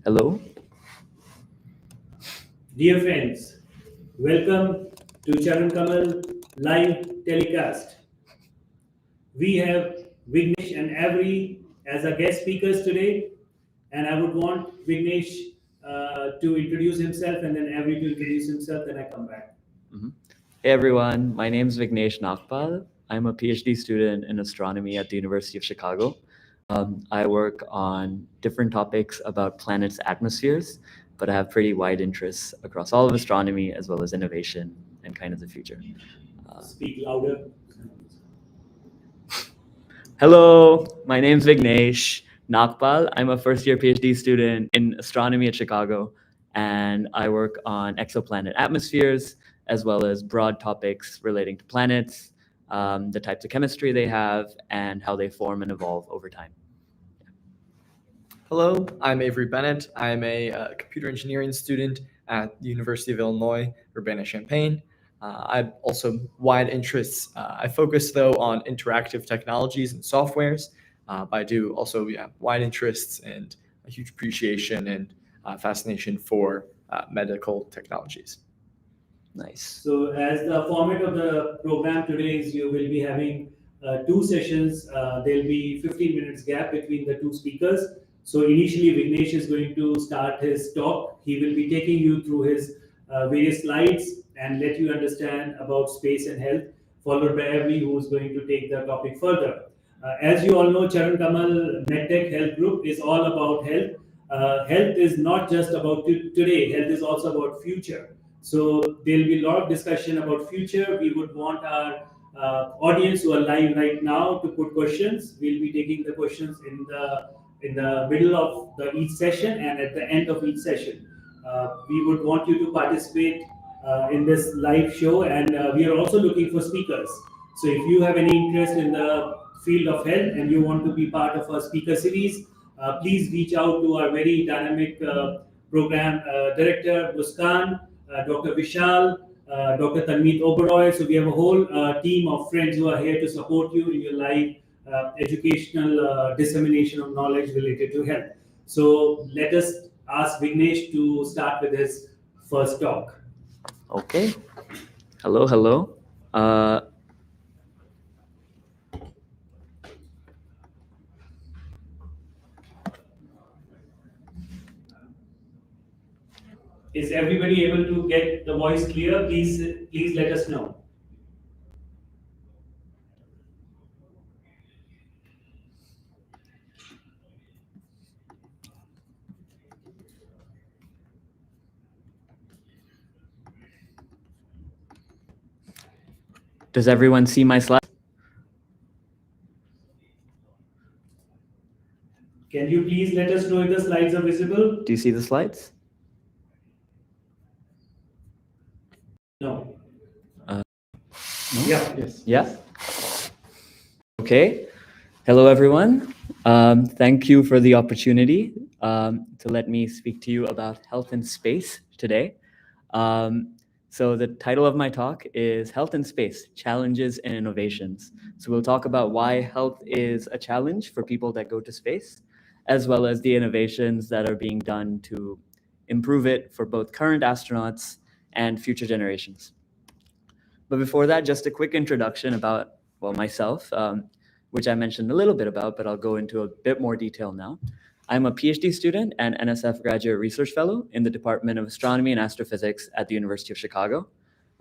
Hello. Dear friends, welcome to Charan Kamal live telecast. We have Vighnesh and Avery as our guest speakers today, and I would want Vighnesh to introduce himself, and then Avery to introduce himself. Then I come back. Hey everyone, my name is Vighnesh Nagpal. I'm a PhD student in astronomy at the University of Chicago. I work on different topics about planets' atmospheres, but I have pretty wide interests across all of astronomy as well as innovation and kind of the future. Speak louder. Hello, my name's Vighnesh Nagpal. I'm a first-year PhD student in astronomy at Chicago, and I work on exoplanet atmospheres as well as broad topics relating to planets, the types of chemistry they have, and how they form and evolve over time. Hello, I'm Avery Bennett. I'm a computer engineering student at the University of Illinois, Urbana-Champaign. I have also wide interests. I focus though on interactive technologies and softwares, but I do also wide interests and a huge appreciation and fascination for medical technologies. Nice. So, as the format of the program today is, you will be having two sessions. There'll be 15 minutes gap between the two speakers. So initially, Vighnesh is going to start his talk. He will be taking you through his various slides and let you understand about space and health, followed by Avery, who is going to take the topic further. As you all know, Charan Kamal MedTech Health Group is all about health. Health is not just about today, health is also about future. So there'll be a lot of discussion about future. We would want our audience who are live right now to put questions. We'll be taking the questions in the middle of each session and at the end of each session. We would want you to participate in this live show, and we are also looking for speakers. So if you have any interest in the field of health and you want to be part of our speaker series, please reach out to our very dynamic program director, Muskan, Dr. Vishal, Dr. Tanmeet Oberoi. So we have a whole team of friends who are here to support you in your live educational dissemination of knowledge related to health. So let us ask Vighnesh to start with his first talk. Okay. Hello. Is everybody able to get the voice clear? Please let us know. Does everyone see my slides? Can you please let us know if the slides are visible? Do you see the slides? No. No? Yeah. Yes. Yeah? Okay. Hello, everyone. Thank you for the opportunity to let me speak to you about health in space today. So the title of my talk is Health in Space, Challenges and Innovations. So we'll talk about why health is a challenge for people that go to space, as well as the innovations that are being done to improve it for both current astronauts and future generations. But before that, just a quick introduction about, well, myself, which I mentioned a little bit about, but I'll go into a bit more detail now. I'm a PhD student and NSF Graduate Research Fellow in the Department of Astronomy and Astrophysics at the University of Chicago.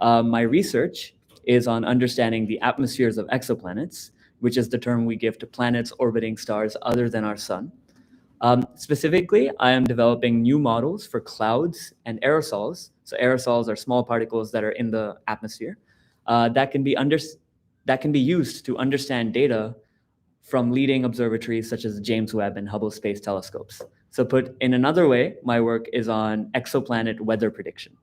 My research is on understanding the atmospheres of exoplanets, which is the term we give to planets orbiting stars other than our sun. Specifically, I am developing new models for clouds and aerosols. So aerosols are small particles that are in the atmosphere that can be used to understand data from leading observatories such as the James Webb and Hubble Space Telescopes. So put in another way, my work is on exoplanet weather prediction.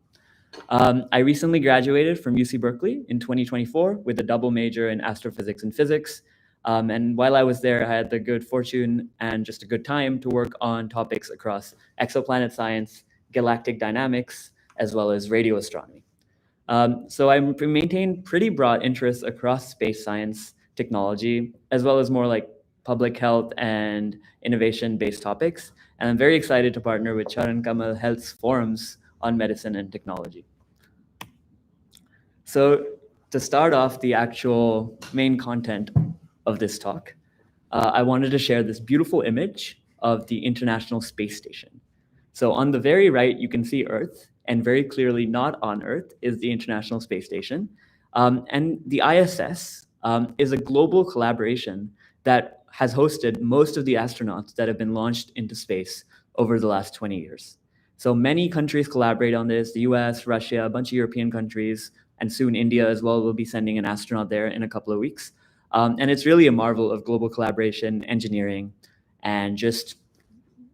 I recently graduated from UC Berkeley in 2024 with a double major in astrophysics and physics. And while I was there, I had the good fortune and just a good time to work on topics across exoplanet science, galactic dynamics, as well as radio astronomy. So I maintain pretty broad interests across space science, technology, as well as more like public health and innovation-based topics. And I'm very excited to partner with Charan Kamal Health's forums on medicine and technology. So to start off the actual main content of this talk, I wanted to share this beautiful image of the International Space Station. So on the very right, you can see Earth, and very clearly not on Earth is the International Space Station. And the ISS is a global collaboration that has hosted most of the astronauts that have been launched into space over the last 20 years. So many countries collaborate on this, the US, Russia, a bunch of European countries, and soon India as well will be sending an astronaut there in a couple of weeks. And it's really a marvel of global collaboration, engineering, and just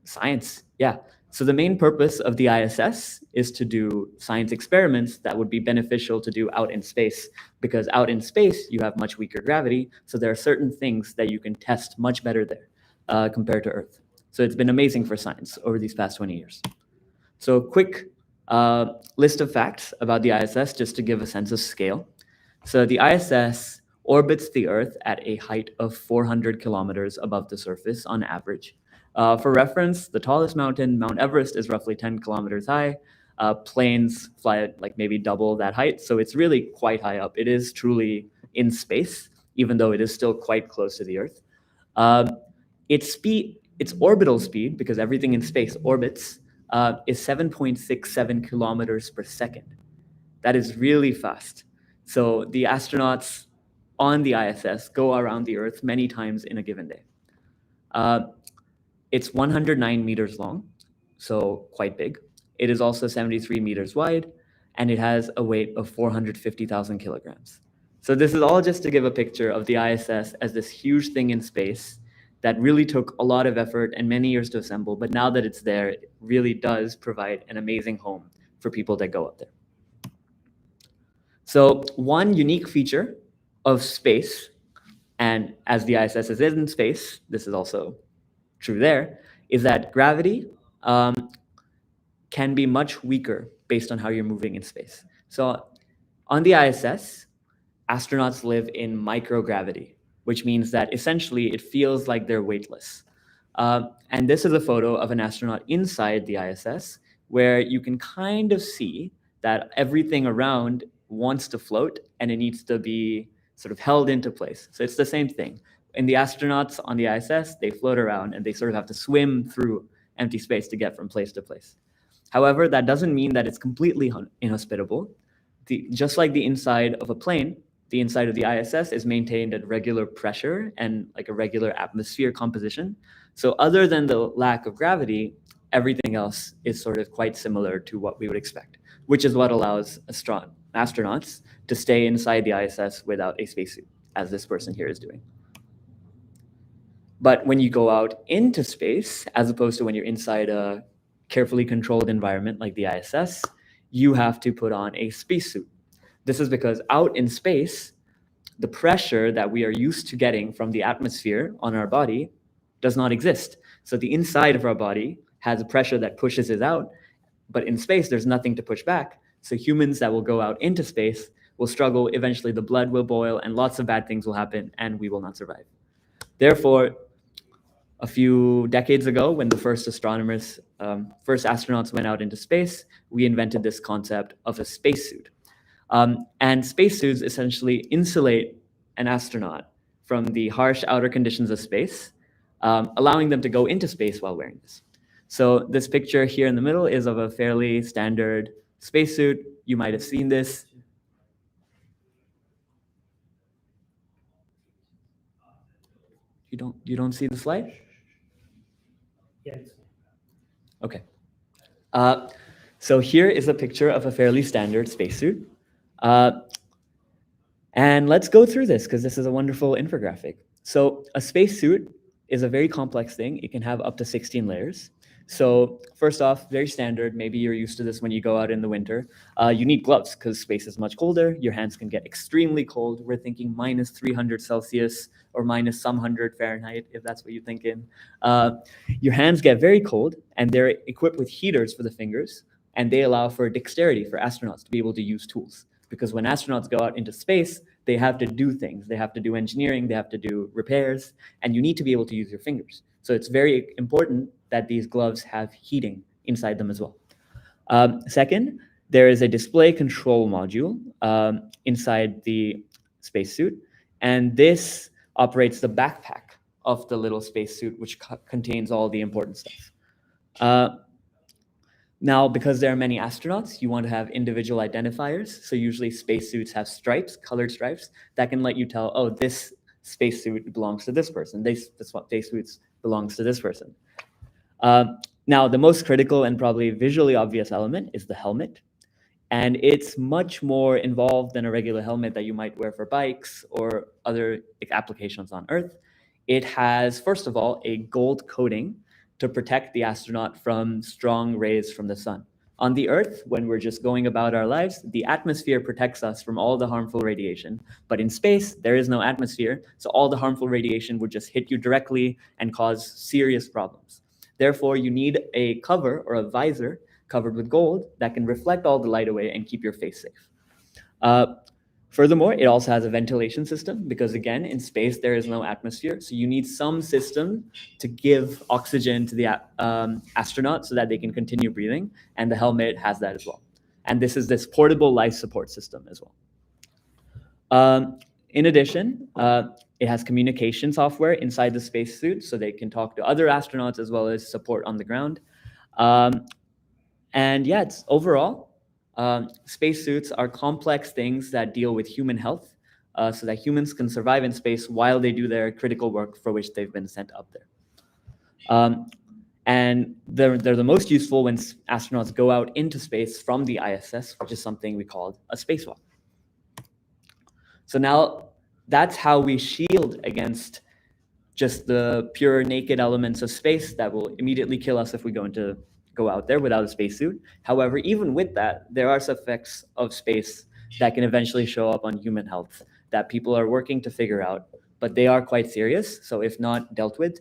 science. Yeah. So the main purpose of the ISS is to do science experiments that would be beneficial to do out in space, because out in space, you have much weaker gravity. So there are certain things that you can test much better there compared to Earth. So it's been amazing for science over these past 20 years. So quick list of facts about the ISS, just to give a sense of scale. So the ISS orbits the Earth at a height of 400 kilometers above the surface on average. For reference, the tallest mountain, Mount Everest, is roughly 10 kilometers high. Planes fly at like maybe double that height, so it's really quite high up. It is truly in space, even though it is still quite close to the Earth. Its orbital speed, because everything in space orbits, is 7.67 kilometers per second. That is really fast. So the astronauts on the ISS go around the Earth many times in a given day. It's 109 meters long, so quite big. It is also 73 meters wide, and it has a weight of 450,000 kilograms. So this is all just to give a picture of the ISS as this huge thing in space that really took a lot of effort and many years to assemble, but now that it's there, it really does provide an amazing home for people that go up there. So one unique feature of space, and as the ISS is in space, this is also true there, is that gravity can be much weaker based on how you're moving in space. So on the ISS, astronauts live in microgravity, which means that essentially it feels like they're weightless. And this is a photo of an astronaut inside the ISS, where you can kind of see that everything around wants to float and it needs to be sort of held into place. So it's the same thing. And the astronauts on the ISS, they float around and they sort of have to swim through empty space to get from place to place. However, that doesn't mean that it's completely inhospitable. Just like the inside of a plane, the inside of the ISS is maintained at regular pressure and like a regular atmosphere composition. So other than the lack of gravity, everything else is sort of quite similar to what we would expect, which is what allows astronauts to stay inside the ISS without a spacesuit, as this person here is doing. But when you go out into space, as opposed to when you're inside a carefully controlled environment like the ISS, you have to put on a spacesuit. This is because out in space, the pressure that we are used to getting from the atmosphere on our body does not exist. So the inside of our body has a pressure that pushes it out, but in space, there's nothing to push back. So humans that will go out into space will struggle. Eventually, the blood will boil and lots of bad things will happen, and we will not survive. Therefore, a few decades ago, when the first astronauts went out into space, we invented this concept of a spacesuit. And spacesuits essentially insulate an astronaut from the harsh outer conditions of space, allowing them to go into space while wearing this. So this picture here in the middle is of a fairly standard spacesuit. You might have seen this. You don't see the slide? Yes. Okay. So here is a picture of a fairly standard spacesuit. And let's go through this because this is a wonderful infographic. So a spacesuit is a very complex thing. It can have up to 16 layers. So first off, very standard. Maybe you're used to this when you go out in the winter. You need gloves because space is much colder. Your hands can get extremely cold. We're thinking minus 300 Celsius or minus some 100 Fahrenheit, if that's what you're thinking. Your hands get very cold, and they're equipped with heaters for the fingers, and they allow for dexterity for astronauts to be able to use tools. Because when astronauts go out into space, they have to do things. They have to do engineering, they have to do repairs, and you need to be able to use your fingers. So it's very important that these gloves have heating inside them as well. Second, there is a display control module inside the spacesuit, and this operates the backpack of the little spacesuit, which contains all the important stuff. Now, because there are many astronauts, you want to have individual identifiers. So usually spacesuits have stripes, colored stripes, that can let you tell, oh, this spacesuit belongs to this person. This spacesuit belongs to this person. Now, the most critical and probably visually obvious element is the helmet. And it's much more involved than a regular helmet that you might wear for bikes or other applications on Earth. It has, first of all, a gold coating to protect the astronaut from strong rays from the sun. On the Earth, when we're just going about our lives, the atmosphere protects us from all the harmful radiation. But in space, there is no atmosphere, so all the harmful radiation would just hit you directly and cause serious problems. Therefore, you need a cover or a visor covered with gold that can reflect all the light away and keep your face safe. Furthermore, it also has a ventilation system because, again, in space, there is no atmosphere. So you need some system to give oxygen to the astronaut so that they can continue breathing. And the helmet has that as well. And this is this portable life support system as well. In addition, it has communication software inside the spacesuit so they can talk to other astronauts as well as support on the ground. And yeah, it's overall, spacesuits are complex things that deal with human health so that humans can survive in space while they do their critical work for which they've been sent up there. And they're the most useful when astronauts go out into space from the ISS, which is something we call a spacewalk. So now that's how we shield against just the pure naked elements of space that will immediately kill us if we go out there without a spacesuit. However, even with that, there are some effects of space that can eventually show up on human health that people are working to figure out, but they are quite serious. So if not dealt with,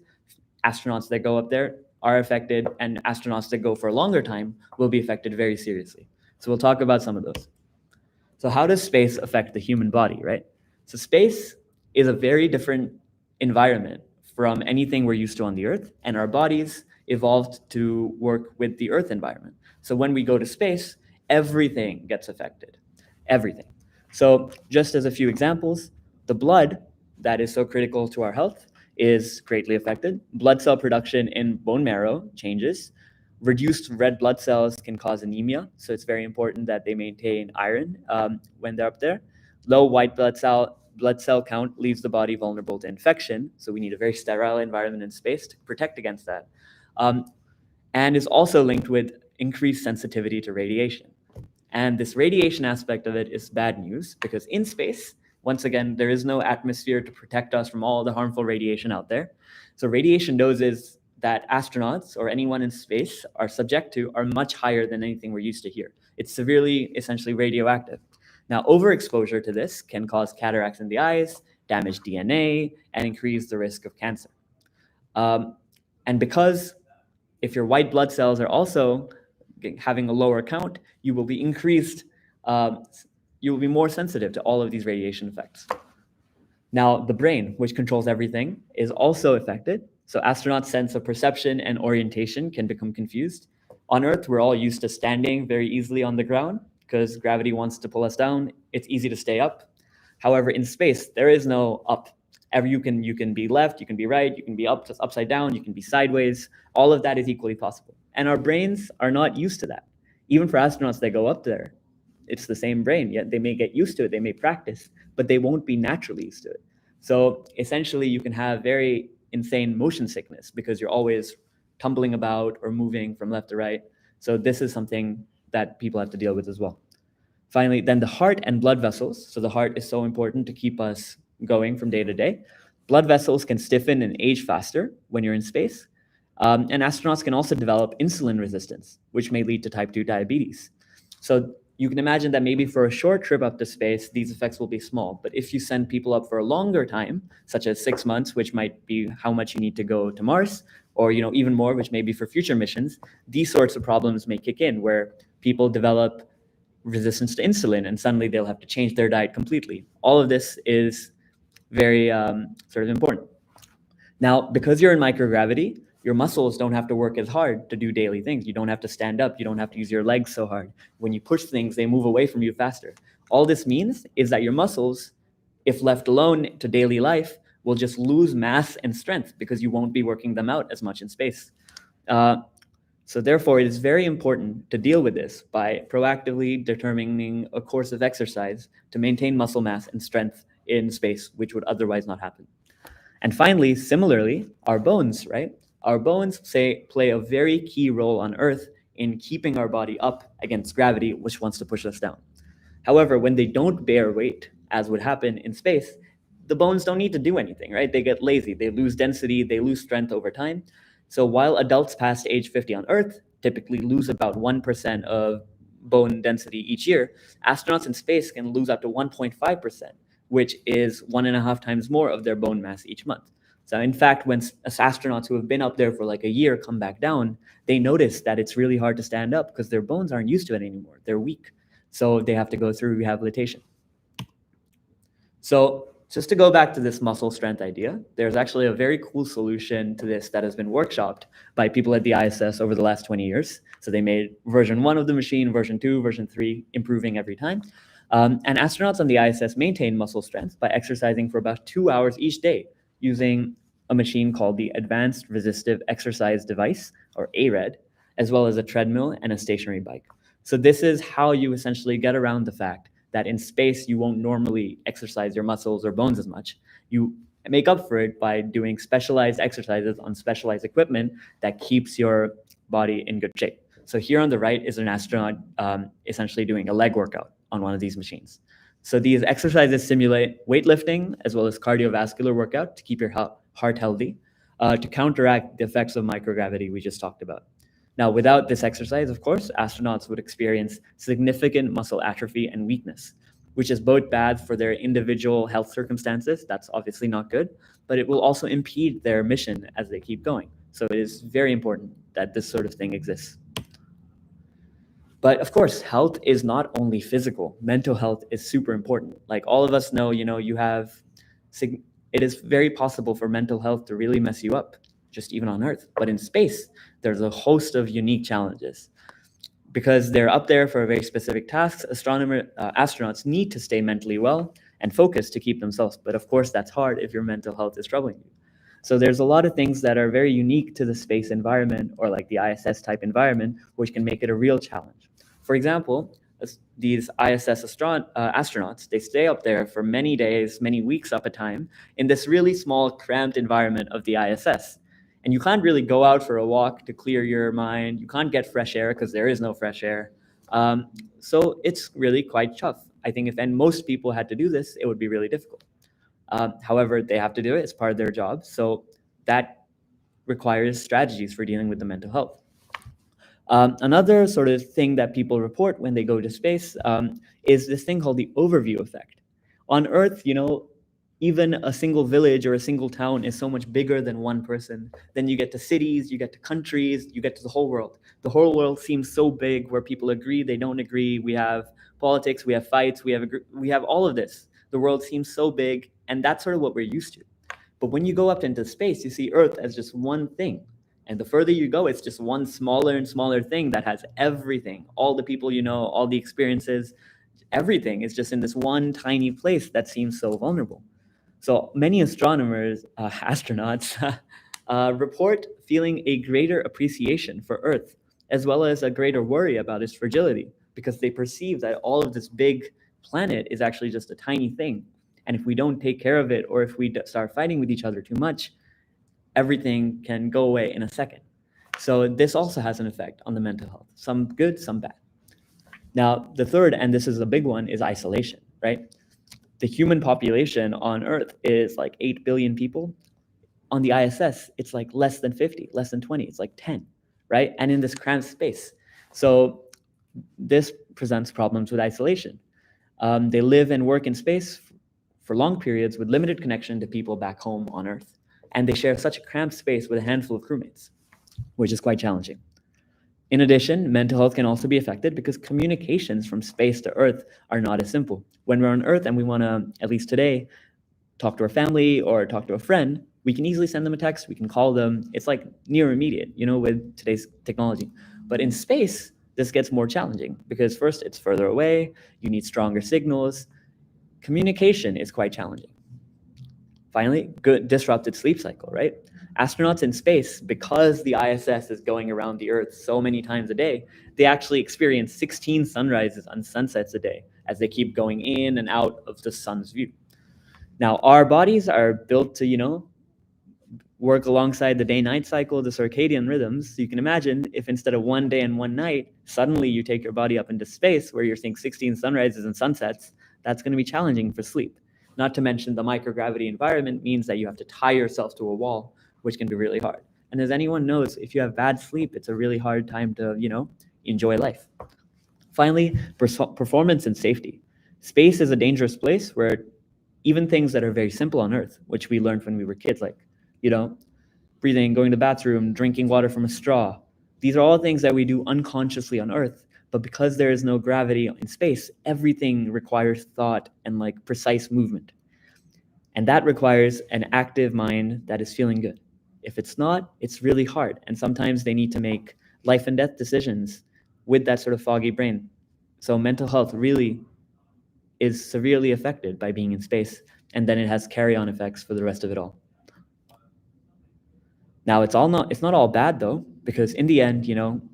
astronauts that go up there are affected, and astronauts that go for a longer time will be affected very seriously. So we'll talk about some of those. So how does space affect the human body, right? So space is a very different environment from anything we're used to on the Earth, and our bodies evolved to work with the Earth environment. So when we go to space, everything gets affected, everything. So just as a few examples, the blood that is so critical to our health is greatly affected. Blood cell production in bone marrow changes. Reduced red blood cells can cause anemia, so it's very important that they maintain iron when they're up there. Low white blood cell count leaves the body vulnerable to infection, so we need a very sterile environment in space to protect against that. And is also linked with increased sensitivity to radiation. And this radiation aspect of it is bad news because in space, once again, there is no atmosphere to protect us from all the harmful radiation out there. So radiation doses that astronauts or anyone in space are subject to are much higher than anything we're used to here. It's severely, essentially radioactive. Now, overexposure to this can cause cataracts in the eyes, damage DNA, and increase the risk of cancer. And because if your white blood cells are also having a lower count, you will be more sensitive to all of these radiation effects. Now, the brain, which controls everything, is also affected. So astronauts' sense of perception and orientation can become confused. On Earth, we're all used to standing very easily on the ground because gravity wants to pull us down. It's easy to stay up. However, in space, there is no up. You can be left, you can be right, you can be upside down, you can be sideways. All of that is equally possible. And our brains are not used to that. Even for astronauts that go up there, it's the same brain, yet they may get used to it, they may practice, but they won't be naturally used to it. So essentially, you can have very insane motion sickness because you're always tumbling about or moving from left to right. So this is something that people have to deal with as well. Finally, then the heart and blood vessels. So the heart is so important to keep us going from day to day. Blood vessels can stiffen and age faster when you're in space. And astronauts can also develop insulin resistance, which may lead to type 2 diabetes. So you can imagine that maybe for a short trip up to space, these effects will be small. But if you send people up for a longer time, such as 6 months, which might be how much you need to go to Mars, or even more, which may be for future missions, these sorts of problems may kick in where people develop resistance to insulin, and suddenly they'll have to change their diet completely. All of this is very sort of important. Now, because you're in microgravity, your muscles don't have to work as hard to do daily things. You don't have to stand up. You don't have to use your legs so hard. When you push things, they move away from you faster. All this means is that your muscles, if left alone to daily life, will just lose mass and strength because you won't be working them out as much in space. So therefore, it is very important to deal with this by proactively determining a course of exercise to maintain muscle mass and strength in space, which would otherwise not happen. And finally, similarly, our bones, right? Our bones play a very key role on Earth in keeping our body up against gravity, which wants to push us down. However, when they don't bear weight, as would happen in space, the bones don't need to do anything, right? They get lazy, they lose density, they lose strength over time. So while adults past age 50 on Earth typically lose about 1% of bone density each year, astronauts in space can lose up to 1.5%, which is 1.5 times more of their bone mass each month. So in fact, when astronauts who have been up there for like a year come back down, they notice that it's really hard to stand up because their bones aren't used to it anymore. They're weak. So they have to go through rehabilitation. So just to go back to this muscle strength idea, there's actually a very cool solution to this that has been workshopped by people at the ISS over the last 20 years. So they made version 1 of the machine, version 2, version 3, improving every time. And astronauts on the ISS maintain muscle strength by exercising for about 2 hours each day using a machine called the Advanced Resistive Exercise Device, or ARED, as well as a treadmill and a stationary bike. So this is how you essentially get around the fact that in space you won't normally exercise your muscles or bones as much. You make up for it by doing specialized exercises on specialized equipment that keeps your body in good shape. So here on the right is an astronaut essentially doing a leg workout on one of these machines. So these exercises simulate weightlifting as well as cardiovascular workout to keep your heart healthy, to counteract the effects of microgravity we just talked about. Now, without this exercise, of course, astronauts would experience significant muscle atrophy and weakness, which is both bad for their individual health circumstances. That's obviously not good, but it will also impede their mission as they keep going. So it is very important that this sort of thing exists. But of course, health is not only physical. Mental health is super important. Like all of us know, it is very possible for mental health to really mess you up, just even on Earth. But in space, there's a host of unique challenges. Because they're up there for very specific tasks, astronauts need to stay mentally well and focused to keep themselves. But of course, that's hard if your mental health is troubling you. So there's a lot of things that are very unique to the space environment, or like the ISS type environment, which can make it a real challenge. For example, these ISS astronauts, they stay up there for many days, many weeks up a time in this really small, cramped environment of the ISS. And you can't really go out for a walk to clear your mind. You can't get fresh air because there is no fresh air. So it's really quite tough. I think if most people had to do this, it would be really difficult. However, they have to do it. It's part of their job. So that requires strategies for dealing with the mental health. Another sort of thing that people report when they go to space is this thing called the overview effect. On Earth, even a single village or a single town is so much bigger than one person. Then you get to cities, you get to countries, you get to the whole world. The whole world seems so big where people agree, they don't agree. We have politics, we have fights, we have all of this. The world seems so big, and that's sort of what we're used to. But when you go up into space, you see Earth as just one thing. And the further you go, it's just one smaller and smaller thing that has everything, all the people you know, all the experiences, everything is just in this one tiny place that seems so vulnerable. So many astronauts report feeling a greater appreciation for Earth, as well as a greater worry about its fragility, because they perceive that all of this big planet is actually just a tiny thing. And if we don't take care of it, or if we start fighting with each other too much, everything can go away in a second. So this also has an effect on the mental health, some good, some bad. Now, the third, and this is a big one, is isolation, right? The human population on Earth is like 8 billion people. On the ISS, it's like less than 50, less than 20, it's like 10, right? And in this cramped space. So this presents problems with isolation. They live and work in space for long periods with limited connection to people back home on Earth. And they share such a cramped space with a handful of crewmates, which is quite challenging. In addition, mental health can also be affected because communications from space to Earth are not as simple. When we're on Earth and we want to, at least today, talk to our family or talk to a friend, we can easily send them a text, we can call them. It's like near immediate, with today's technology. But in space, this gets more challenging because first, it's further away, you need stronger signals. Communication is quite challenging. Finally, good disrupted sleep cycle, right? Astronauts in space, because the ISS is going around the Earth so many times a day, they actually experience 16 sunrises and sunsets a day as they keep going in and out of the sun's view. Now, our bodies are built to, work alongside the day-night cycle, the circadian rhythms. So you can imagine if instead of one day and one night, suddenly you take your body up into space where you're seeing 16 sunrises and sunsets, that's going to be challenging for sleep. Not to mention the microgravity environment means that you have to tie yourself to a wall, which can be really hard. And as anyone knows, if you have bad sleep, it's a really hard time to, enjoy life. Finally, performance and safety. Space is a dangerous place where even things that are very simple on Earth, which we learned when we were kids, like, breathing, going to the bathroom, drinking water from a straw. These are all things that we do unconsciously on Earth, but because there is no gravity in space, everything requires thought and precise movement. And that requires an active mind that is feeling good. If it's not, it's really hard. And sometimes they need to make life and death decisions with that sort of foggy brain. So mental health really is severely affected by being in space, and then it has carry-on effects for the rest of it all. Now, it's not all bad though, because in the end,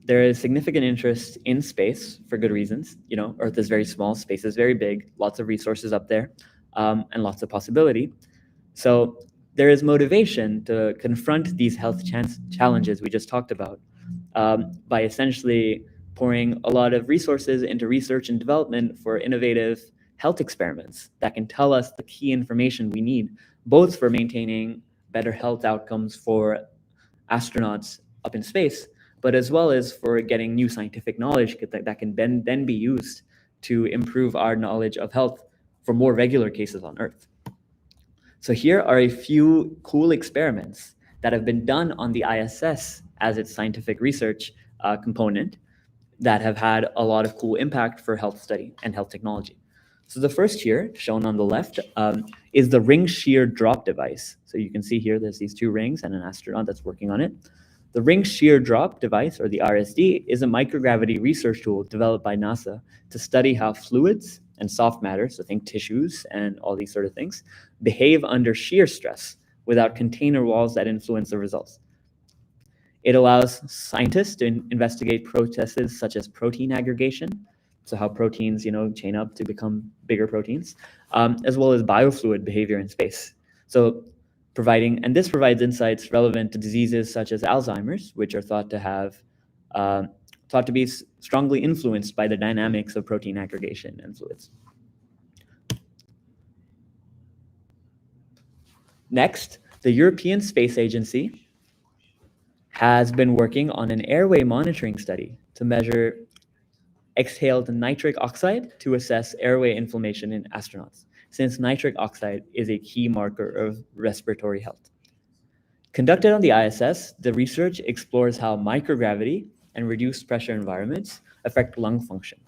there is significant interest in space for good reasons. Earth is very small, space is very big, lots of resources up there, and lots of possibility. So there is motivation to confront these health challenges we just talked about by essentially pouring a lot of resources into research and development for innovative health experiments that can tell us the key information we need, both for maintaining better health outcomes for astronauts up in space, but as well as for getting new scientific knowledge that can then be used to improve our knowledge of health for more regular cases on Earth. So here are a few cool experiments that have been done on the ISS as its scientific research component that have had a lot of cool impact for health study and health technology. So the first here, shown on the left, is the ring shear drop device. So you can see here there's these two rings and an astronaut that's working on it. The ring shear drop device, or the RSD, is a microgravity research tool developed by NASA to study how fluids and soft matter, so think tissues and all these sort of things, behave under shear stress without container walls that influence the results. It allows scientists to investigate processes such as protein aggregation, so how proteins, chain up to become bigger proteins, as well as biofluid behavior in space. So this provides insights relevant to diseases such as Alzheimer's, which are thought to be strongly influenced by the dynamics of protein aggregation and fluids. Next, the European Space Agency has been working on an airway monitoring study to measure exhaled nitric oxide to assess airway inflammation in astronauts, since nitric oxide is a key marker of respiratory health. Conducted on the ISS, the research explores how microgravity and reduced pressure environments affect lung function.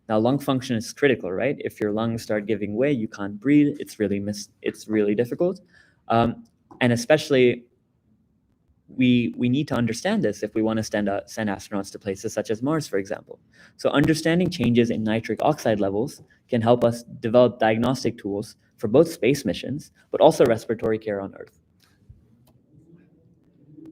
Now, lung function is critical, right? If your lungs start giving way, you can't breathe. It's really difficult, and especially we need to understand this if we want to send astronauts to places such as Mars, for example. So understanding changes in nitric oxide levels can help us develop diagnostic tools for both space missions, but also respiratory care on Earth.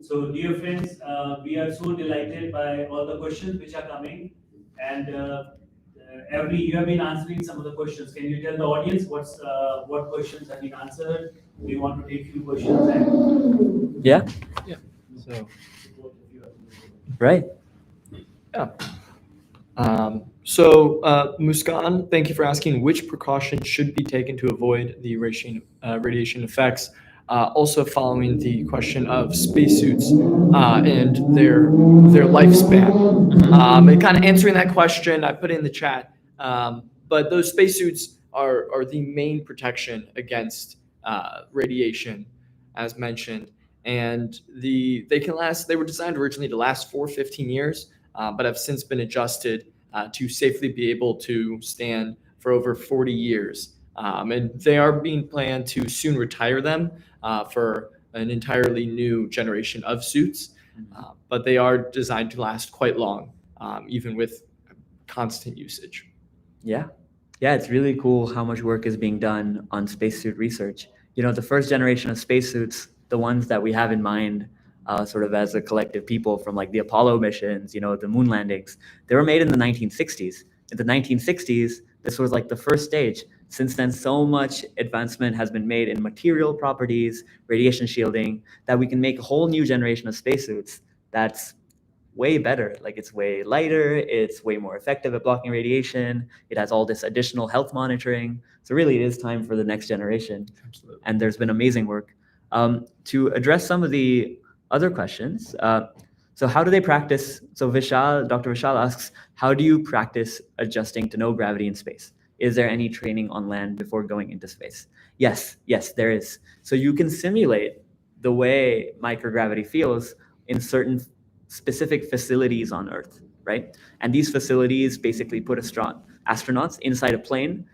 So, dear friends, we are so delighted by all the questions which are coming, and you have been answering some of the questions. Can you tell the audience what questions have been answered? We want to take few questions and Yeah. So, right. Yeah. Muskan, thank you for asking which precautions should be taken to avoid the radiation effects. Also following the question of spacesuits and their lifespan. And kind of answering that question, I put it in the chat. But those spacesuits are the main protection against radiation, as mentioned. And they can last. They were designed originally to last for 15 years. but have since been adjusted to safely be able to stand for over 40 years. And they are being planned to soon retire them for an entirely new generation of suits, but they are designed to last quite long, even with constant usage. Yeah. Yeah, it's really cool how much work is being done on spacesuit research. The first generation of spacesuits, the ones that we have in mind, sort of as a collective people from like the Apollo missions, the moon landings, they were made in the 1960s. In the 1960s, this was like the first stage. Since then, so much advancement has been made in material properties, radiation shielding, that we can make a whole new generation of spacesuits that's way better. Like it's way lighter, it's way more effective at blocking radiation, it has all this additional health monitoring. So really it is time for the next generation. Absolutely. And there's been amazing work. To address some of the other questions, so how do they practice? So Dr. Vishal asks, how do you practice adjusting to no gravity in space? Is there any training on land before going into space? Yes, there is. So you can simulate the way microgravity feels in certain specific facilities on Earth, right? And these facilities basically put astronauts inside a plane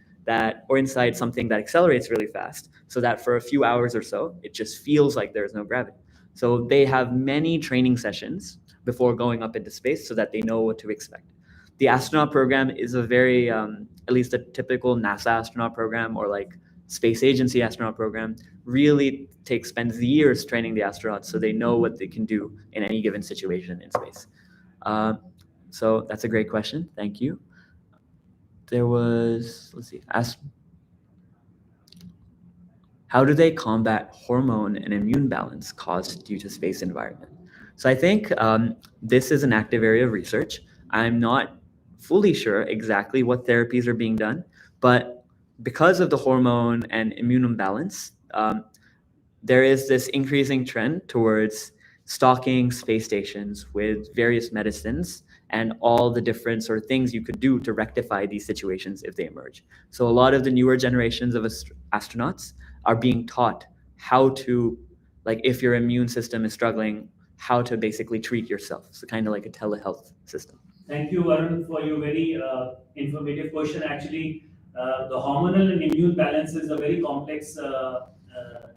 or inside something that accelerates really fast, so that for a few hours or so, it just feels like there's no gravity. So they have many training sessions before going up into space so that they know what to expect. The astronaut program is a very, at least a typical NASA astronaut program or like space agency astronaut program, really spends years training the astronauts so they know what they can do in any given situation in space. So that's a great question. Thank you. There was, let's see, how do they combat hormone and immune balance caused due to space environment? So I think this is an active area of research. I'm not fully sure exactly what therapies are being done, but because of the hormone and immune imbalance, there is this increasing trend towards stocking space stations with various medicines and all the different sort of things you could do to rectify these situations if they emerge. So a lot of the newer generations of astronauts are being taught how to, like if your immune system is struggling, how to basically treat yourself. So kind of like a telehealth system. Thank you, Varun, for your very informative question. Actually, the hormonal and immune balance is a very complex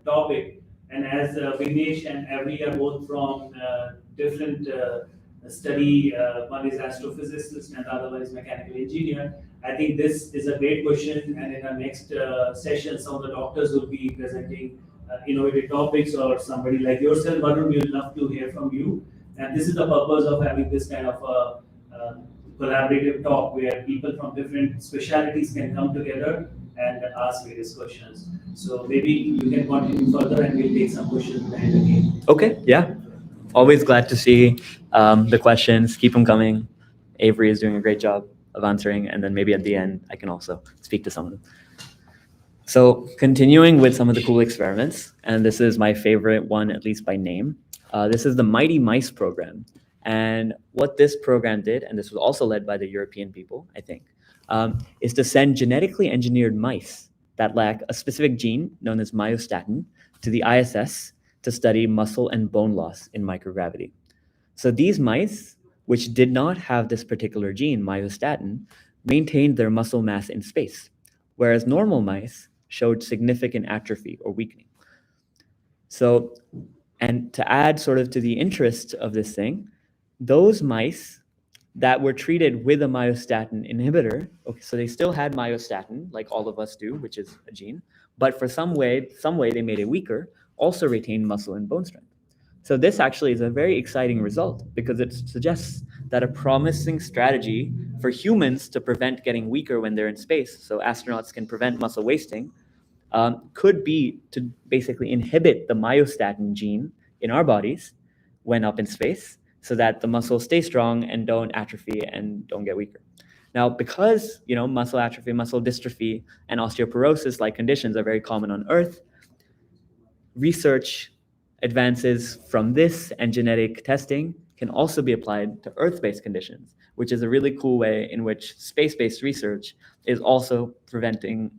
topic. And as Vighnesh and Avi are both from different study, one is astrophysicist and the other one is mechanical engineer. I think this is a great question, and in our next session, some of the doctors will be presenting innovative topics, or somebody like yourself, Varun, we would love to hear from you. And this is the purpose of having this kind of collaborative talk where people from different specialties can come together and ask various questions. So maybe you can continue further and we'll take some questions behind the game. Okay, yeah. Always glad to see the questions. Keep them coming. Avery is doing a great job of answering, and then maybe at the end I can also speak to some of them. So continuing with some of the cool experiments, and this is my favorite one, at least by name. This is the Mighty Mice program. And what this program did, and this was also led by the European people, I think, is to send genetically engineered mice that lack a specific gene known as myostatin to the ISS to study muscle and bone loss in microgravity. So these mice, which did not have this particular gene, myostatin, maintained their muscle mass in space, whereas normal mice showed significant atrophy or weakening. So, and to add sort of to the interest of this thing, those mice that were treated with a myostatin inhibitor, okay, so they still had myostatin, like all of us do, which is a gene, but for some way they made it weaker, also retained muscle and bone strength. So this actually is a very exciting result because it suggests that a promising strategy for humans to prevent getting weaker when they're in space, so astronauts can prevent muscle wasting, could be to basically inhibit the myostatin gene in our bodies when up in space, so that the muscles stay strong and don't atrophy and don't get weaker. Now, because muscle atrophy, muscle dystrophy, and osteoporosis-like conditions are very common on Earth, research advances from this and genetic testing can also be applied to Earth-based conditions, which is a really cool way in which space-based research is also promoting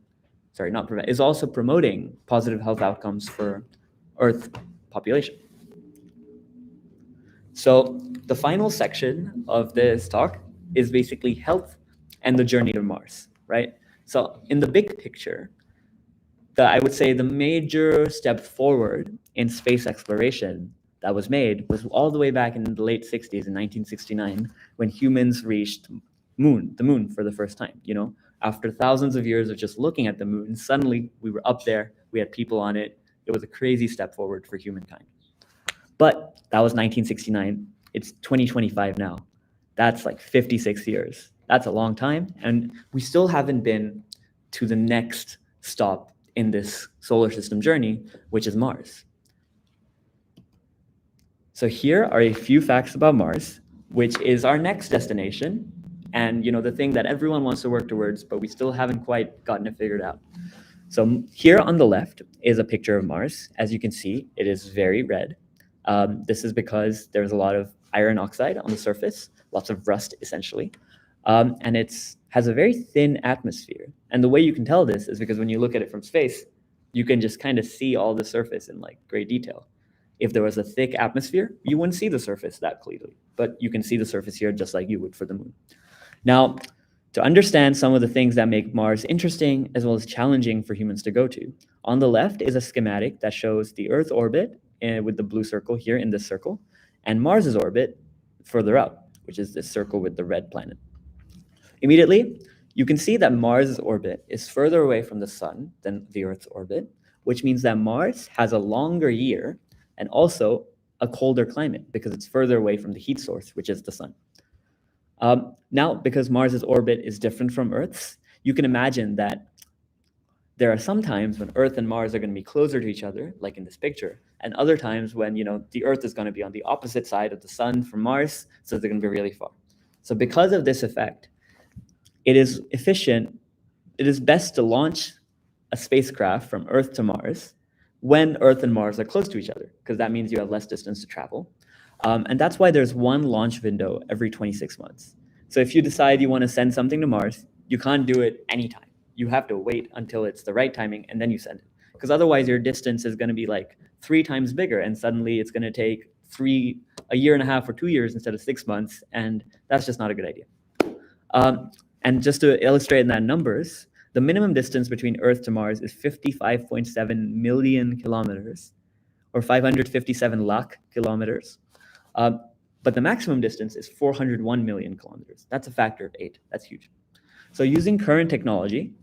positive health outcomes for Earth population. So the final section of this talk is basically health and the journey to Mars, right? So in the big picture, I would say the major step forward in space exploration that was made was all the way back in the late 60s in 1969 when humans reached the moon for the first time. After thousands of years of just looking at the moon, suddenly we were up there, we had people on it. It was a crazy step forward for humankind. But that was 1969. It's 2025 now. That's like 56 years. That's a long time. And we still haven't been to the next stop in this solar system journey, which is Mars. So here are a few facts about Mars, which is our next destination. And the thing that everyone wants to work towards, but we still haven't quite gotten it figured out. So here on the left is a picture of Mars. As you can see, it is very red. This is because there's a lot of iron oxide on the surface, lots of rust essentially. And it has a very thin atmosphere. And the way you can tell this is because when you look at it from space, you can just kind of see all the surface in like great detail. If there was a thick atmosphere, you wouldn't see the surface that clearly, but you can see the surface here just like you would for the moon. Now, to understand some of the things that make Mars interesting as well as challenging for humans to go to, on the left is a schematic that shows the Earth orbit with the blue circle here in this circle, and Mars's orbit further out, which is this circle with the red planet. Immediately, you can see that Mars's orbit is further away from the sun than the Earth's orbit, which means that Mars has a longer year and also a colder climate because it's further away from the heat source, which is the sun. Now, because Mars's orbit is different from Earth's, you can imagine that there are some times when Earth and Mars are going to be closer to each other, like in this picture, and other times when the Earth is going to be on the opposite side of the sun from Mars, so they're going to be really far. So because of this effect, it is best to launch a spacecraft from Earth to Mars when Earth and Mars are close to each other, because that means you have less distance to travel. And that's why there's one launch window every 26 months. So if you decide you want to send something to Mars, you can't do it anytime. You have to wait until it's the right timing and then you send it. Because otherwise your distance is going to be like 3 times bigger and suddenly it's going to take a year and a half or 2 years instead of 6 months. And that's just not a good idea. And just to illustrate in that numbers, the minimum distance between Earth to Mars is 55.7 million kilometers or 557 lakh kilometers. But the maximum distance is 401 million kilometers. That's a factor of 8. That's huge. So using current technology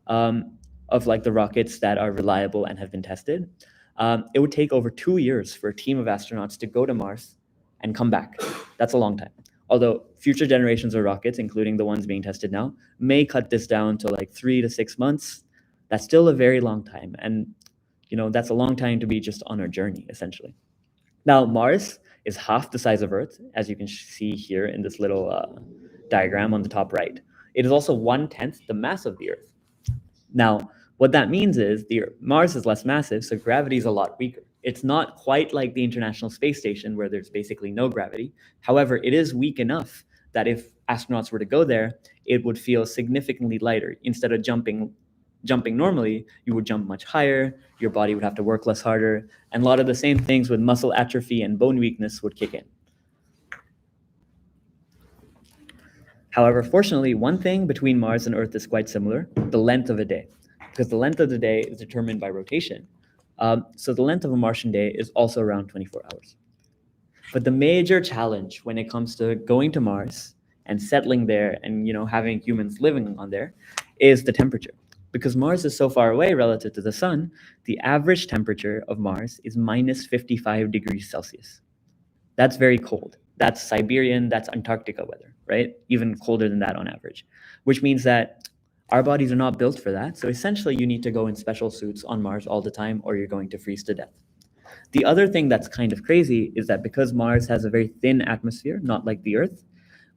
of like the rockets that are reliable and have been tested, it would take over 2 years for a team of astronauts to go to Mars and come back. That's a long time. Although future generations of rockets, including the ones being tested now, may cut this down to like 3 to 6 months. That's still a very long time. And that's a long time to be just on our journey, essentially. Now, Mars is half the size of Earth, as you can see here in this little diagram on the top right. It is also 1/10 the mass of the Earth. Now, what that means is Mars is less massive, so gravity is a lot weaker. It's not quite like the International Space Station where there's basically no gravity. However, it is weak enough that if astronauts were to go there, it would feel significantly lighter. Instead of jumping normally, you would jump much higher, your body would have to work less harder, and a lot of the same things with muscle atrophy and bone weakness would kick in. However, fortunately, one thing between Mars and Earth is quite similar, the length of a day, because the length of the day is determined by rotation. So the length of a Martian day is also around 24 hours. But the major challenge when it comes to going to Mars and settling there and having humans living on there is the temperature. Because Mars is so far away relative to the sun, the average temperature of Mars is minus 55 degrees Celsius. That's very cold. That's Siberian, that's Antarctica weather, right? Even colder than that on average, which means that our bodies are not built for that. So essentially you need to go in special suits on Mars all the time or you're going to freeze to death. The other thing that's kind of crazy is that because Mars has a very thin atmosphere, not like the Earth,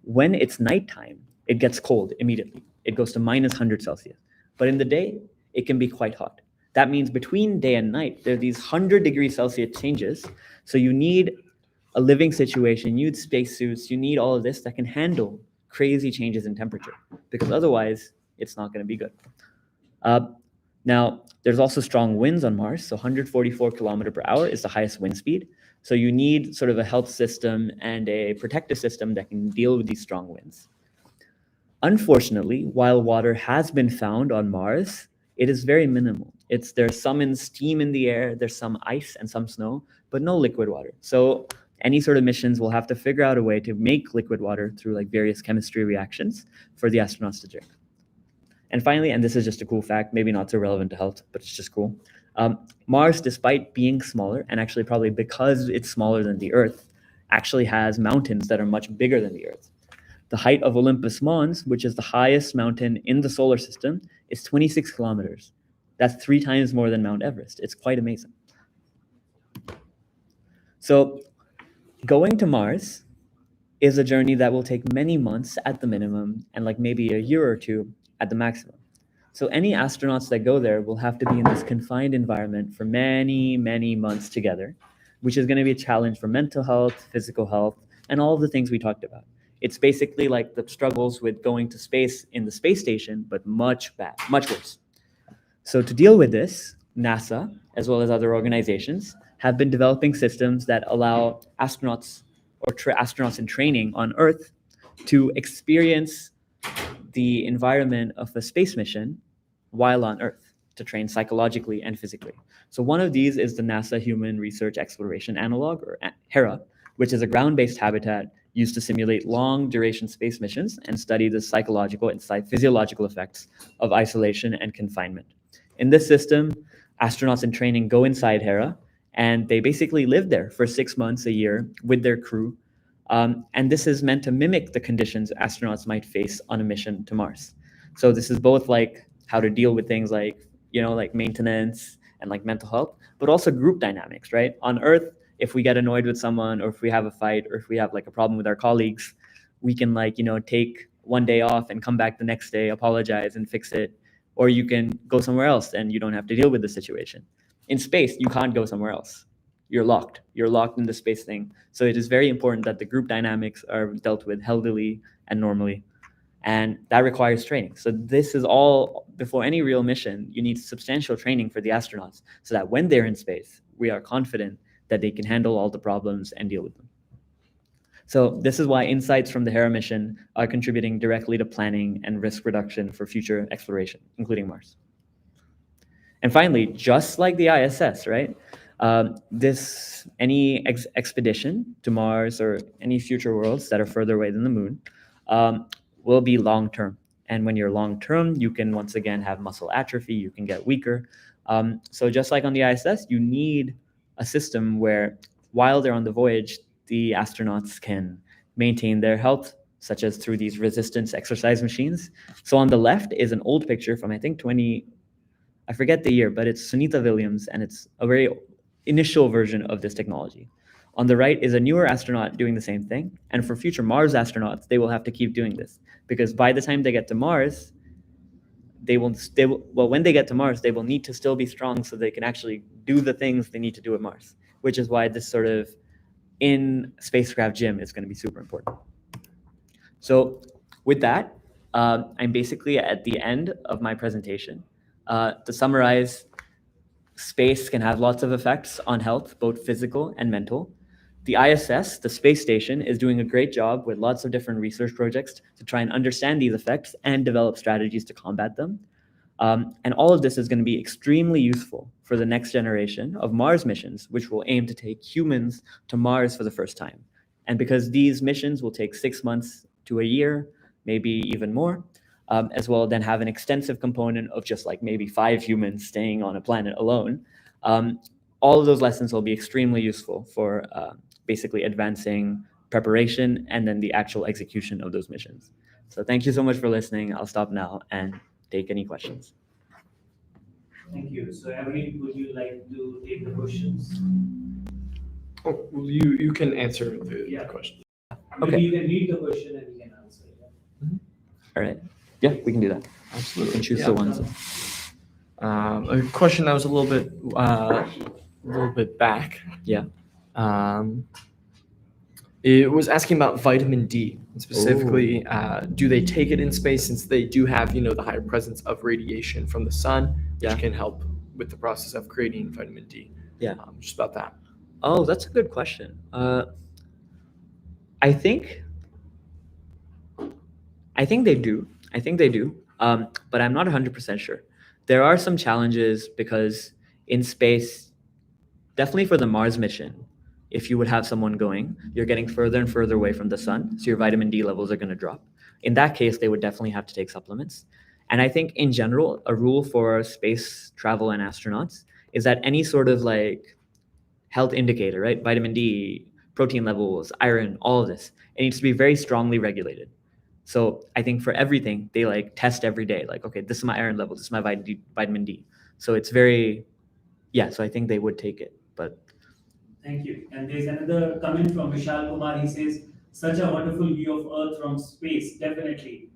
when it's nighttime, it gets cold immediately. It goes to minus 100 Celsius. But in the day, it can be quite hot. That means between day and night, there are these 100 degrees Celsius changes. So you need a living situation, you need spacesuits, you need all of this that can handle crazy changes in temperature, because otherwise it's not going to be good. Now, there's also strong winds on Mars. So 144 kilometers per hour is the highest wind speed. So you need sort of a health system and a protective system that can deal with these strong winds. Unfortunately, while water has been found on Mars, it is very minimal. There's some steam in the air, there's some ice and some snow, but no liquid water. So any sort of missions will have to figure out a way to make liquid water through like various chemistry reactions for the astronauts to drink. And finally, and this is just a cool fact, maybe not so relevant to health, but it's just cool. Mars, despite being smaller, and actually probably because it's smaller than the Earth, actually has mountains that are much bigger than the Earth. The height of Olympus Mons, which is the highest mountain in the solar system, is 26 kilometers. That's 3 times more than Mount Everest. It's quite amazing. So going to Mars is a journey that will take many months at the minimum and like maybe a year or 2 at the maximum. So any astronauts that go there will have to be in this confined environment for many, many months together, which is going to be a challenge for mental health, physical health, and all of the things we talked about. It's basically like the struggles with going to space in the space station, but much worse. So to deal with this, NASA, as well as other organizations, have been developing systems that allow astronauts or astronauts in training on Earth to experience the environment of a space mission while on Earth, to train psychologically and physically. So one of these is the NASA Human Research Exploration Analog, or HERA, which is a ground-based habitat used to simulate long-duration space missions and study the psychological and physiological effects of isolation and confinement. In this system, astronauts in training go inside HERA, and they basically live there for 6 months a year with their crew. And this is meant to mimic the conditions astronauts might face on a mission to Mars. So this is both like how to deal with things like, like maintenance and like mental health, but also group dynamics, right? On Earth, if we get annoyed with someone, or if we have a fight, or if we have like a problem with our colleagues, we can like, take one day off and come back the next day, apologize and fix it. Or you can go somewhere else and you don't have to deal with the situation. In space, you can't go somewhere else. You're locked in the space thing. So it is very important that the group dynamics are dealt with healthily and normally. And that requires training. So this is all, before any real mission, you need substantial training for the astronauts so that when they're in space, we are confident that they can handle all the problems and deal with them. So this is why insights from the HERA mission are contributing directly to planning and risk reduction for future exploration, including Mars. And finally, just like the ISS, right? Any expedition to Mars or any future worlds that are further away than the moon will be long-term. And when you're long-term, you can once again have muscle atrophy, you can get weaker. So just like on the ISS, you need a system where while they're on the voyage, the astronauts can maintain their health, such as through these resistance exercise machines. So on the left is an old picture from, I think, I forget the year, but it's Sunita Williams, and it's a very initial version of this technology. On the right is a newer astronaut doing the same thing. And for future Mars astronauts, they will have to keep doing this, because by the time they get to Mars, when they get to Mars, they will need to still be strong so they can actually do the things they need to do at Mars, which is why this sort of in spacecraft gym is going to be super important. So with that, I'm basically at the end of my presentation. To summarize, space can have lots of effects on health, both physical and mental. The ISS, the space station, is doing a great job with lots of different research projects to try and understand these effects and develop strategies to combat them. And all of this is going to be extremely useful for the next generation of Mars missions, which will aim to take humans to Mars for the first time. And because these missions will take 6 months to a year, maybe even more, as well then have an extensive component of just like maybe 5 humans staying on a planet alone, all of those lessons will be extremely useful for basically advancing preparation and then the actual execution of those missions. So thank you so much for listening. I'll stop now and take any questions. Thank you. So Evelyn, would you like to take the questions? Oh, well, you can answer the question. Maybe Okay. you can read the question and you can answer it. All right. Yeah, we can do that. Absolutely. You can choose Yeah. the ones. A question that was a little bit back. Yeah. It was asking about vitamin D, and specifically, do they take it in space, since they do have, the higher presence of radiation from the sun, which Yeah. can help with the process of creating vitamin D. Yeah. Just about that. Oh, that's a good question. I think I think they do. I think they do. But I'm not 100% sure. There are some challenges because in space, definitely for the Mars mission, if you would have someone going, you're getting further and further away from the sun, so your vitamin D levels are going to drop. In that case, they would definitely have to take supplements. And I think in general, a rule for space travel and astronauts is that any sort of like health indicator, right? Vitamin D, protein levels, iron, all of this, it needs to be very strongly regulated. So I think for everything, they like test every day, like, okay, this is my iron level, this is my vitamin D. So it's very, yeah, so I think they would take it, but. Thank you. And there's another comment from Vishal Kumar. He says, such a wonderful view of Earth from space. Definitely.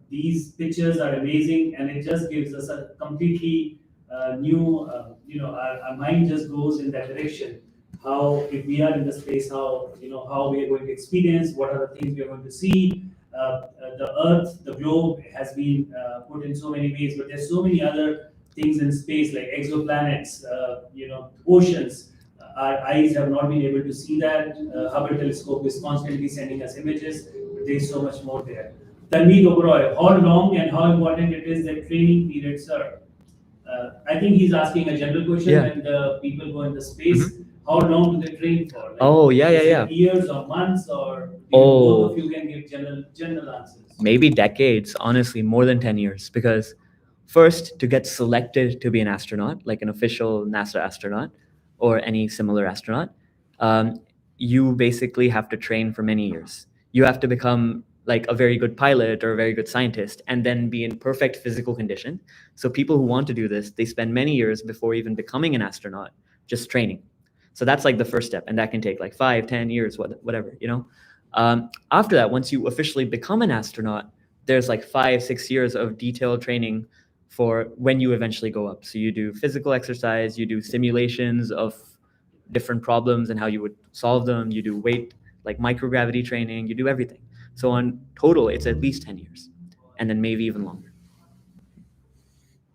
These pictures are amazing, and it just gives us a completely new, our mind just goes in that direction. How, if we are in the space, how we are going to experience, what are the things we are going to see. The Earth, the globe has been put in so many ways, but there's so many other things in space like exoplanets, oceans. Our eyes have not been able to see that. Hubble telescope is constantly sending us images, but there's so much more there. Tanveer Oberoi, how long and how important it is that training period, sir? I think he's asking a general question. Yeah. When the people go in the space, how long do they train for? Like, Oh, yeah. is it years or months, or both of you can give general answers? Maybe decades, honestly, more than 10 years. Because first, to get selected to be an astronaut, like an official NASA astronaut or any similar astronaut, you basically have to train for many years. You have to become like a very good pilot or a very good scientist and then be in perfect physical condition. So people who want to do this, they spend many years before even becoming an astronaut, just training. So that's like the first step, and that can take like 5, 10 years, whatever, After that, once you officially become an astronaut, there's like 5, 6 years of detailed training for when you eventually go up. So you do physical exercise, you do simulations of different problems and how you would solve them, you do weight, like microgravity training, you do everything. So on total, it's at least 10 years, and then maybe even longer.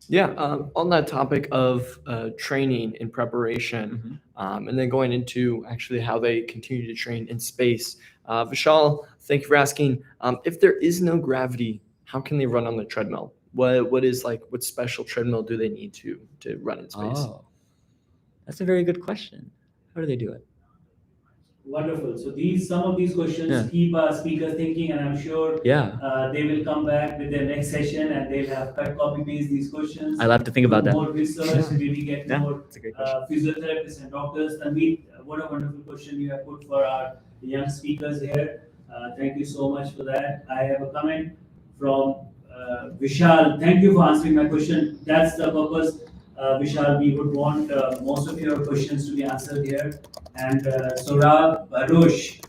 Yeah, on that topic of training in preparation, and then going into actually how they continue to train in space. Vishal, thank you for asking. If there is no gravity, how can they run on the treadmill? What special treadmill do they need to run in space? Oh, that's a very good question. How do they do it? Wonderful. So some of these questions keep our speakers thinking, and I'm sure they will come back with their next session and they'll have cut copy paste these questions. I'll have to think about that. More research, maybe get more physiotherapists and doctors. Tanveer, what a wonderful question you have put for our young speakers here. Thank you so much for that. I have a comment from Vishal. Thank you for answering my question. That's the purpose. Vishal, we would want most of your questions to be answered here. And Saurabh Baruch,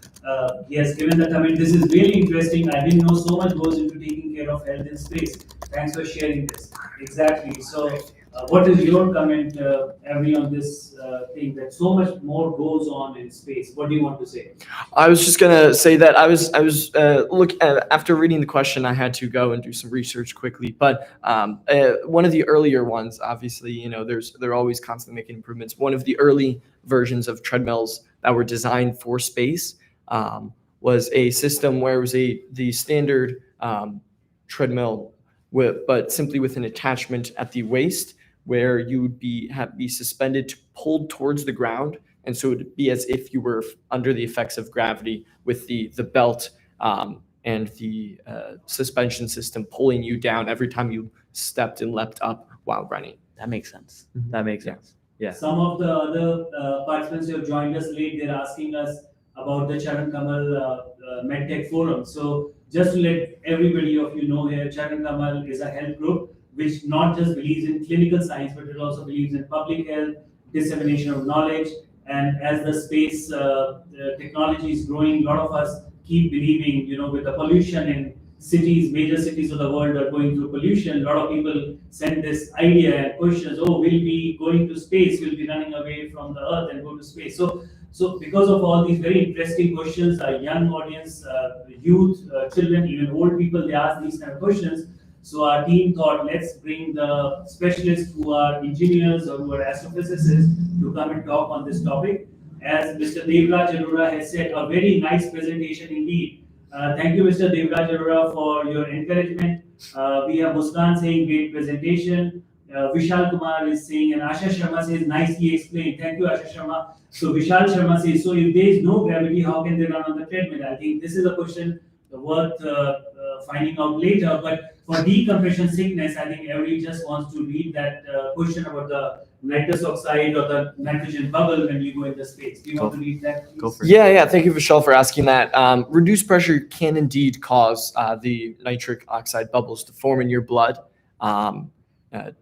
he has given the comment. This is really interesting. I didn't know so much goes into taking care of health in space. Thanks for sharing this. Exactly. So, what is your comment, Avi, on this thing that so much more goes on in space? What do you want to say? I was just gonna say that I was after reading the question, I had to go and do some research quickly. But one of the earlier ones, obviously, they're always constantly making improvements. One of the early versions of treadmills that were designed for space was a system where it was the standard treadmill, but simply with an attachment at the waist, where you would be suspended, pulled towards the ground, and so it would be as if you were under the effects of gravity, with the belt and the suspension system pulling you down every time you stepped and leapt up while running. That makes sense. That makes sense. Yeah. Some of the other participants who have joined us late, they're asking us about the Charan Kamal MedTech Forum. So just to let everybody of you know here, Charan Kamal is a health group which not just believes in clinical science, but it also believes in public health, dissemination of knowledge. And as the space technology is growing, a lot of us keep believing, with the pollution in cities, major cities of the world are going through pollution. A lot of people send this idea and questions, we'll be going to space, we'll be running away from the Earth and go to space. So because of all these very interesting questions, our young audience, youth, children, even old people, they ask these kind of questions. So our team thought, let's bring the specialists who are engineers or who are astrophysicists to come and talk on this topic. as Mr. Devraj Arora has said, a very nice presentation indeed. Thank you, Mr. Devraj Arora, for your encouragement. We have Muskan saying great presentation. Vishal Kumar is saying, and Asha Sharma says nicely explained. Thank you, Asha Sharma. So Vishal Sharma says, so if there is no gravity, how can they run on the treadmill? I think this is a question worth finding out later. But for decompression sickness, I think everybody just wants to read that question about the nitrous oxide or the nitrogen bubble when you go into space. Do you want to read that, please? Go for it. Yeah. Thank you, Vishal, for asking that. Reduced pressure can indeed cause the nitric oxide bubbles to form in your blood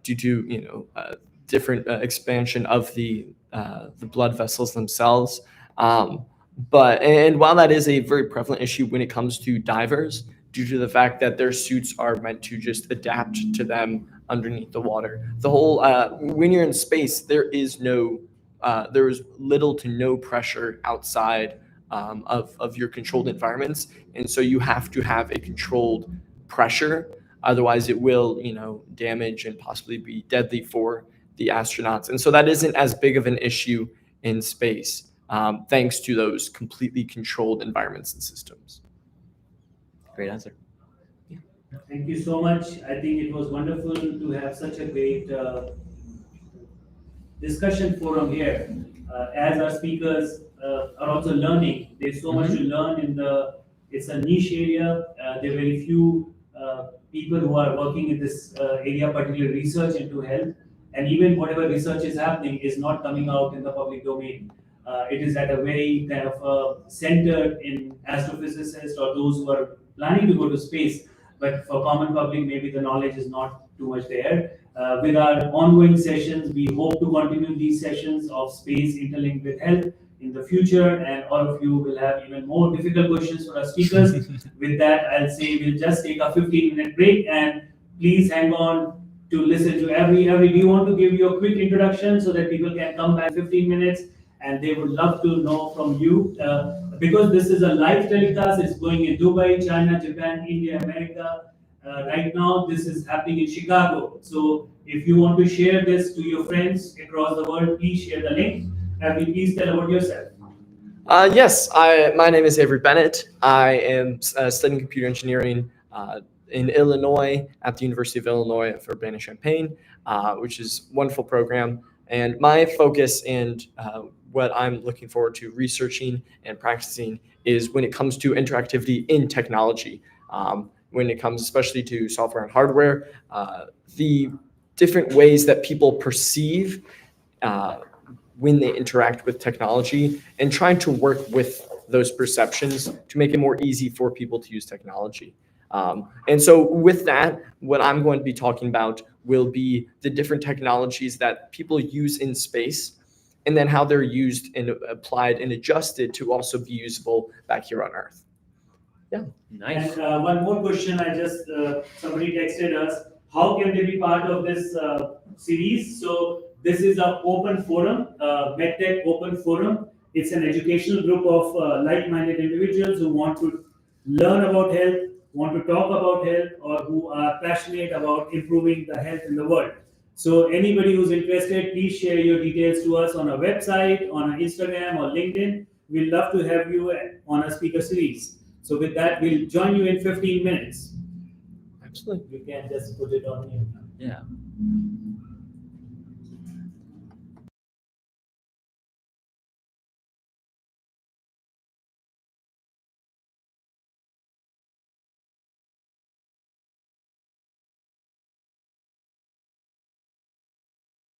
due to different expansion of the blood vessels themselves. But while that is a very prevalent issue when it comes to divers, due to the fact that their suits are meant to just adapt to them underneath the water, the whole when you're in space, there is little to no pressure outside of your controlled environments, and so you have to have a controlled pressure. Otherwise, it will damage and possibly be deadly for the astronauts. And so that isn't as big of an issue in space, thanks to those completely controlled environments and systems. Great answer. Thank you so much. I think it was wonderful to have such a great discussion forum here. As our speakers are also learning, there's so much to learn it's a niche area. There are very few people who are working in this area, particularly research into health. And even whatever research is happening is not coming out in the public domain. It is at a very kind of centered in astrophysicists or those who are planning to go to space. But for common public, maybe the knowledge is not too much there. With our ongoing sessions, we hope to continue these sessions of space interlinked with health in the future, and all of you will have even more difficult questions for our speakers. With that, I'll say we'll just take a 15-minute break, and please hang on to listen to every. Do you want to give you a quick introduction so that people can come back 15 minutes, and they would love to know from you. Because this is a live telecast, it's going in Dubai, China, Japan, India, America. Right now, this is happening in Chicago. So if you want to share this to your friends across the world, please share the link. And please tell about yourself. Yes, my name is Avery Bennett. I am studying computer engineering in Illinois at the University of Illinois for Urbana-Champaign, which is a wonderful program. And my focus and what I'm looking forward to researching and practicing is when it comes to interactivity in technology. When it comes especially to software and hardware, the different ways that people perceive when they interact with technology, and trying to work with those perceptions to make it more easy for people to use technology. And so with that, what I'm going to be talking about will be the different technologies that people use in space, and then how they're used and applied and adjusted to also be usable back here on Earth. Yeah. Nice. And one more question, somebody texted us, how can they be part of this series? So this is an open forum, MedTech Open Forum. It's an educational group of like-minded individuals who want to learn about health, want to talk about health, or who are passionate about improving the health in the world. So anybody who's interested, please share your details to us on our website, on our Instagram or LinkedIn. We'd love to have you on a speaker series. So with that, we'll join you in 15 minutes. Absolutely. You can just put it on mute. Yeah.